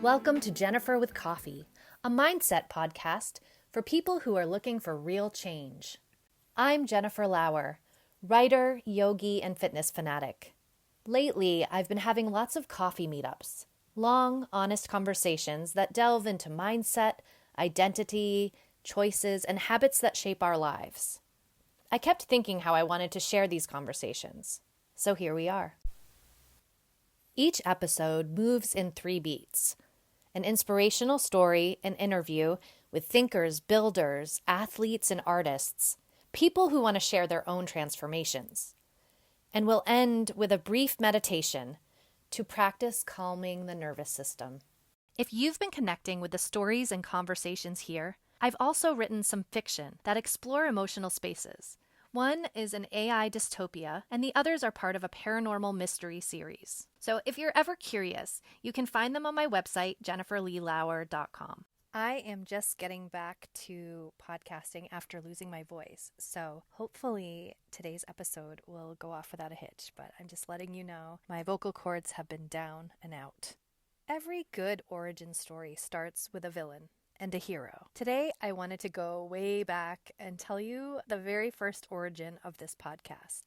Welcome to Jennifer with Coffee, a mindset podcast for people who are looking for real change. I'm Jennifer Lauer, writer, yogi, and fitness fanatic. Lately, I've been having lots of coffee meetups, long, honest conversations that delve into mindset, identity, choices, and habits that shape our lives. I kept thinking how I wanted to share these conversations, so here we are. Each episode moves in 3 beats: an inspirational story, an interview with thinkers, builders, athletes, and artists, people who want to share their own transformations. And we'll end with a brief meditation to practice calming the nervous system. If you've been connecting with the stories and conversations here, I've also written some fiction that explore emotional spaces. One is an AI dystopia, and the others are part of a paranormal mystery series. So if you're ever curious, you can find them on my website, jenniferleelauer.com. I am just getting back to podcasting after losing my voice, so hopefully today's episode will go off without a hitch, but I'm just letting you know my vocal cords have been down and out. Every good origin story starts with a villain and a hero. Today, I wanted to go way back and tell you the very first origin of this podcast.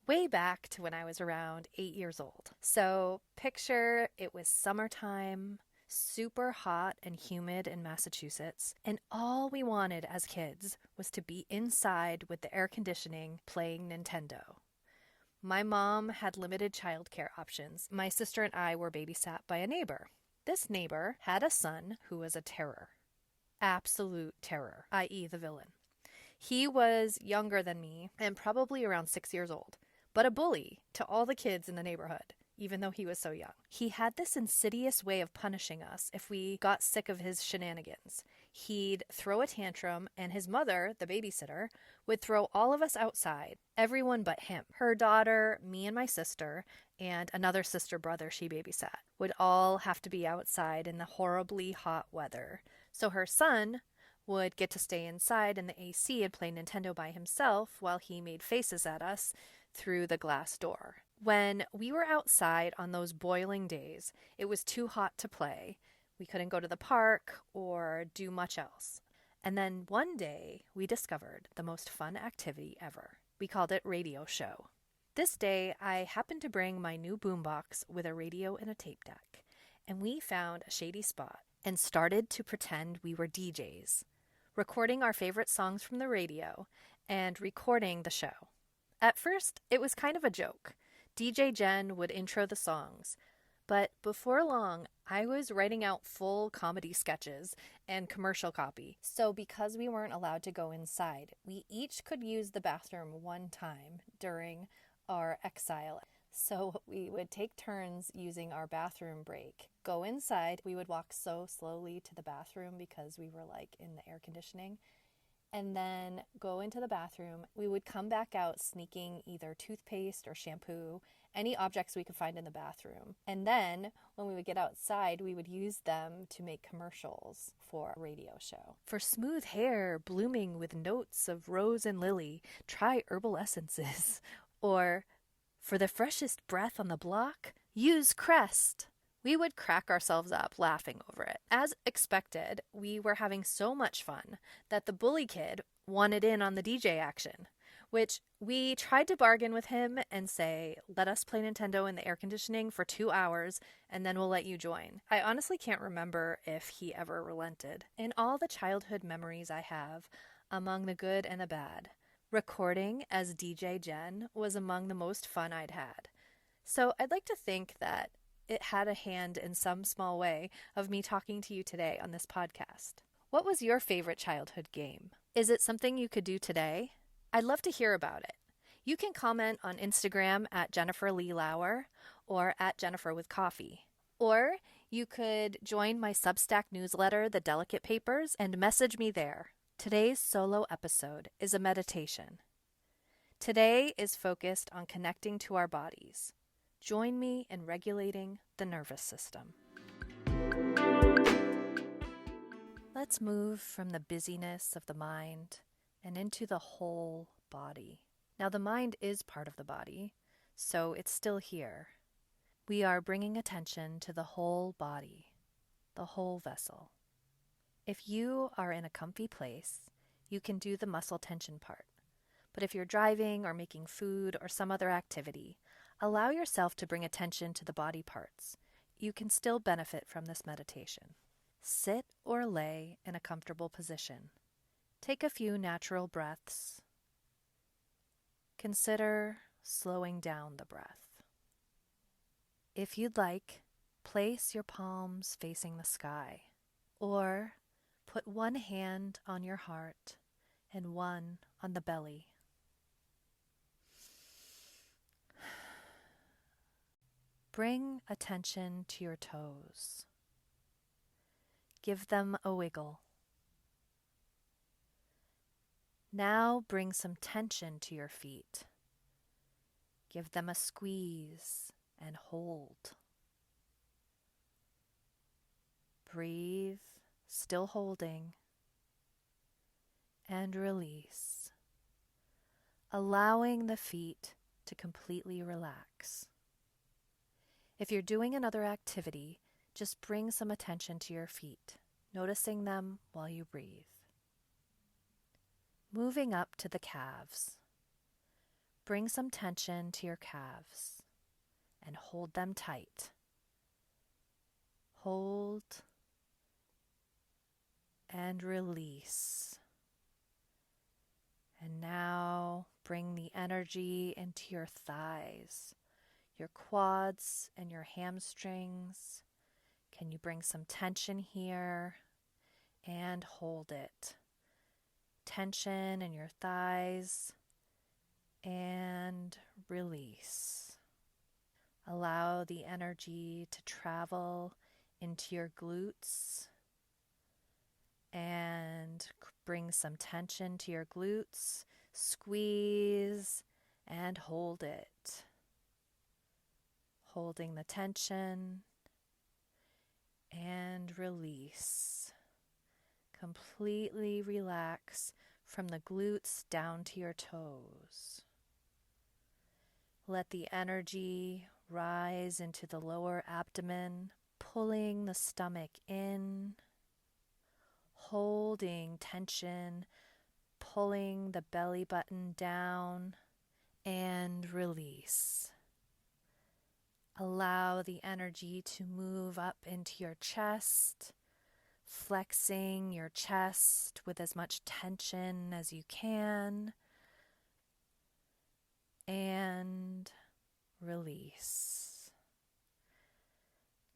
Way back to when I was around 8 years old. So picture it was summertime, super hot and humid in Massachusetts, and all we wanted as kids was to be inside with the air conditioning playing Nintendo. My mom had limited childcare options. My sister and I were babysat by a neighbor. This neighbor had a son who was a terror. Absolute terror, i.e. the villain. He was younger than me and probably around 6 years old, but a bully to all the kids in the neighborhood, even though he was so young. He had this insidious way of punishing us if we got sick of his shenanigans. He'd throw a tantrum, and his mother, the babysitter, would throw all of us outside, everyone but him. Her daughter, me and my sister, and another sister-brother she babysat would all have to be outside in the horribly hot weather. So her son would get to stay inside in the AC and play Nintendo by himself while he made faces at us through the glass door. When we were outside on those boiling days, it was too hot to play. We couldn't go to the park or do much else. And then one day, we discovered the most fun activity ever. We called it radio show. This day, I happened to bring my new boombox with a radio and a tape deck, and we found a shady spot and started to pretend we were DJs, recording our favorite songs from the radio and recording the show. At first, it was kind of a joke. DJ Jen would intro the songs, but before long, I was writing out full comedy sketches and commercial copy. So because we weren't allowed to go inside, we each could use the bathroom one time during our exile. So we would take turns using our bathroom break. Go inside, we would walk so slowly to the bathroom because we were like in the air conditioning, and then go into the bathroom. We would come back out sneaking either toothpaste or shampoo, any objects we could find in the bathroom. And then when we would get outside, we would use them to make commercials for a radio show. For smooth hair blooming with notes of rose and lily, try herbal essences. Or for the freshest breath on the block, use Crest. We would crack ourselves up laughing over it. As expected, we were having so much fun that the bully kid wanted in on the DJ action, which we tried to bargain with him and say, let us play Nintendo in the air conditioning for 2 hours and then we'll let you join. I honestly can't remember if he ever relented. In all the childhood memories I have, among the good and the bad, recording as DJ Jen was among the most fun I'd had. So I'd like to think that it had a hand in some small way of me talking to you today on this podcast. What was your favorite childhood game? Is it something you could do today? I'd love to hear about it. You can comment on Instagram at Jennifer Lee Lauer or at Jennifer with Coffee. Or you could join my Substack newsletter, The Delicate Papers, and message me there. Today's solo episode is a meditation. Today is focused on connecting to our bodies. Join me in regulating the nervous system. Let's move from the busyness of the mind and into the whole body. Now, the mind is part of the body, so it's still here. We are bringing attention to the whole body. the whole vessel. If you are in a comfy place, you can do the muscle tension part. But if you're driving or making food or some other activity, allow yourself to bring attention to the body parts. You can still benefit from this meditation. Sit or lay in a comfortable position. Take a few natural breaths. Consider slowing down the breath. If you'd like, place your palms facing the sky, or put one hand on your heart and one on the belly. Bring attention to your toes. Give them a wiggle. Now bring some tension to your feet. Give them a squeeze and hold. Breathe, still holding, and release, allowing the feet to completely relax. If you're doing another activity, just bring some attention to your feet, noticing them while you breathe. Moving up to the calves. Bring some tension to your calves and hold them tight. Hold and release. And now bring the energy into your thighs, your quads and your hamstrings. Can you bring some tension here and hold it? Tension in your thighs and release. Allow the energy to travel into your glutes and bring some tension to your glutes. Squeeze and hold it. Holding the tension and release. Completely relax from the glutes down to your toes. Let the energy rise into the lower abdomen, pulling the stomach in, holding tension, pulling the belly button down, and release. Allow the energy to move up into your chest, flexing your chest with as much tension as you can, and release.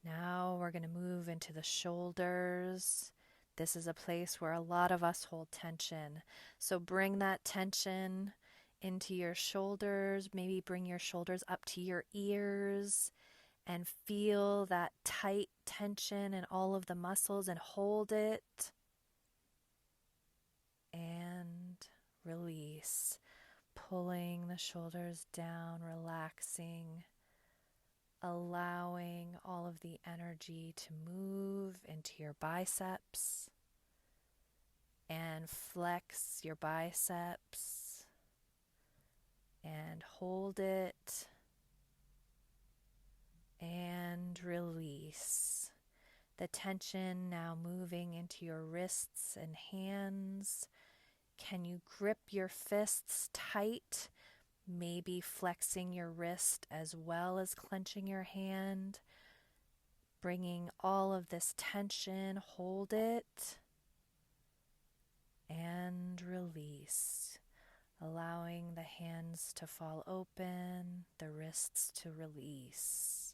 Now we're going to move into the shoulders. This is a place where a lot of us hold tension. So bring that tension into your shoulders. Maybe bring your shoulders up to your ears and feel that tight tension in all of the muscles and hold it. And release. Pulling the shoulders down, relaxing, allowing all of the energy to move into your biceps and flex your biceps and hold it and release. The tension now moving into your wrists and hands. Can you grip your fists tight? Maybe flexing your wrist as well as clenching your hand. Bringing all of this tension, hold it, and release. Allowing the hands to fall open, the wrists to release.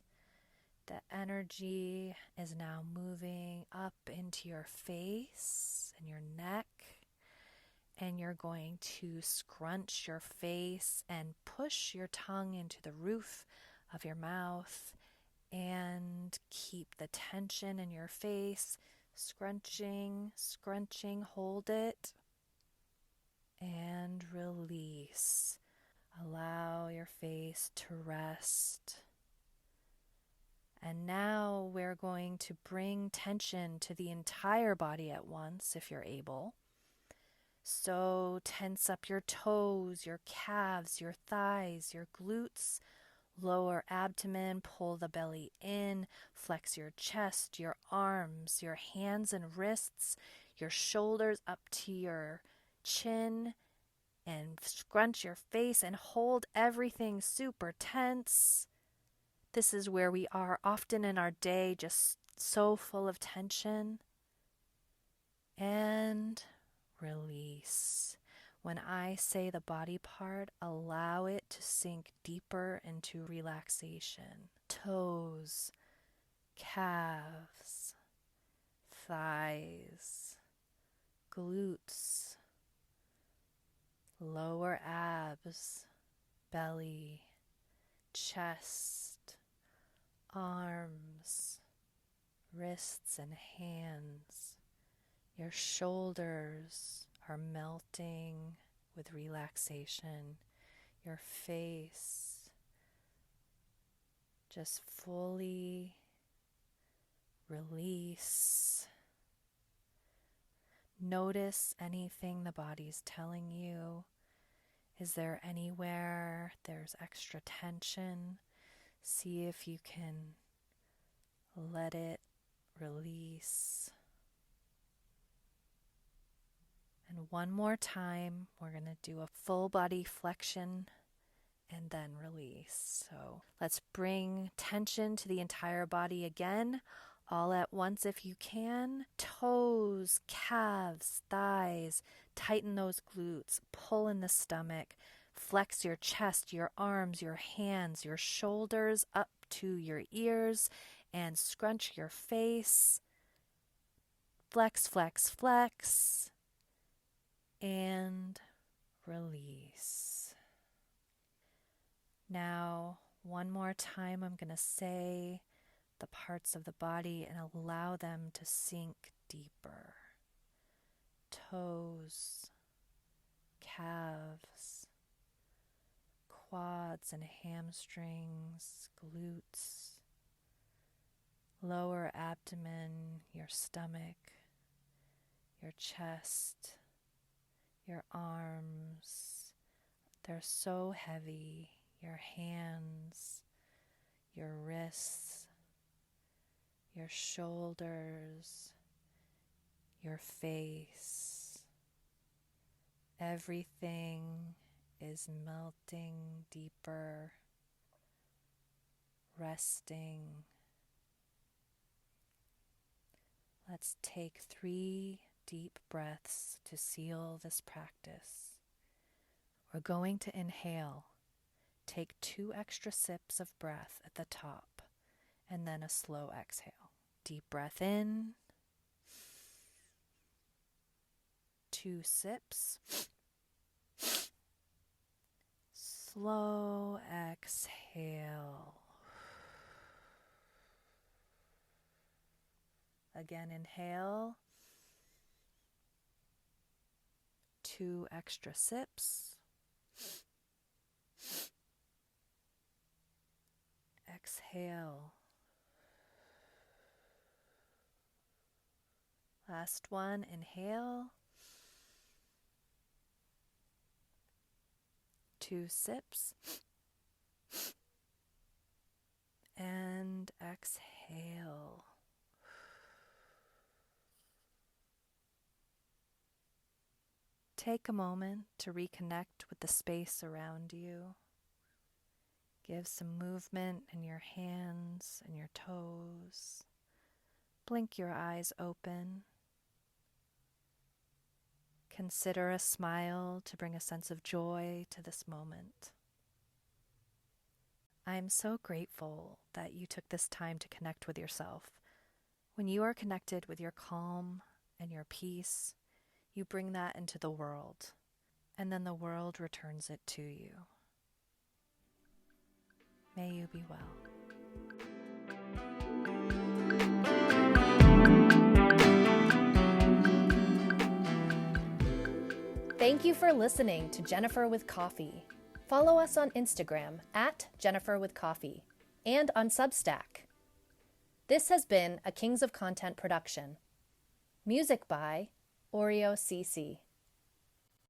The energy is now moving up into your face and your neck. And you're going to scrunch your face and push your tongue into the roof of your mouth and keep the tension in your face. Scrunching, scrunching, hold it and release. Allow your face to rest. And now we're going to bring tension to the entire body at once if you're able. So tense up your toes, your calves, your thighs, your glutes, Lower abdomen, pull the belly in, flex your chest, your arms, your hands and wrists, your shoulders up to your chin, and scrunch your face and hold everything super tense. This is where we are often in our day, just so full of tension. And release. When I say the body part, allow it to sink deeper into relaxation. Toes, calves, thighs, glutes, lower abs, belly, chest, arms, wrists and hands. Your shoulders are melting with relaxation. Your face just fully release. Notice anything the body's telling you. Is there anywhere there's extra tension? See if you can let it release. And one more time, we're going to do a full body flexion and then release. So let's bring tension to the entire body again, all at once if you can. Toes, calves, thighs, tighten those glutes, pull in the stomach, flex your chest, your arms, your hands, your shoulders up to your ears, and scrunch your face. Flex, flex, flex. And release. Now, one more time, I'm going to say the parts of the body and allow them to sink deeper. Toes, calves, quads and hamstrings, glutes, lower abdomen, your stomach, your chest, your arms. They're so heavy. Your hands, your wrists, your shoulders, your face. Everything is melting deeper, resting. Let's take 3 deep breaths to seal this practice. We're going to inhale. Take 2 extra sips of breath at the top, and then a slow exhale. Deep breath in. 2 sips. Slow exhale. Again, inhale. 2 extra sips. Exhale. Last one, inhale. 2 sips. And exhale. Take a moment to reconnect with the space around you. Give some movement in your hands and your toes. Blink your eyes open. Consider a smile to bring a sense of joy to this moment. I'm so grateful that you took this time to connect with yourself. When you are connected with your calm and your peace, you bring that into the world, and then the world returns it to you. May you be well. Thank you for listening to Jennifer with Coffee. Follow us on Instagram at Jennifer with Coffee and on Substack. This has been a Kings of Content production. Music by Oreo CC.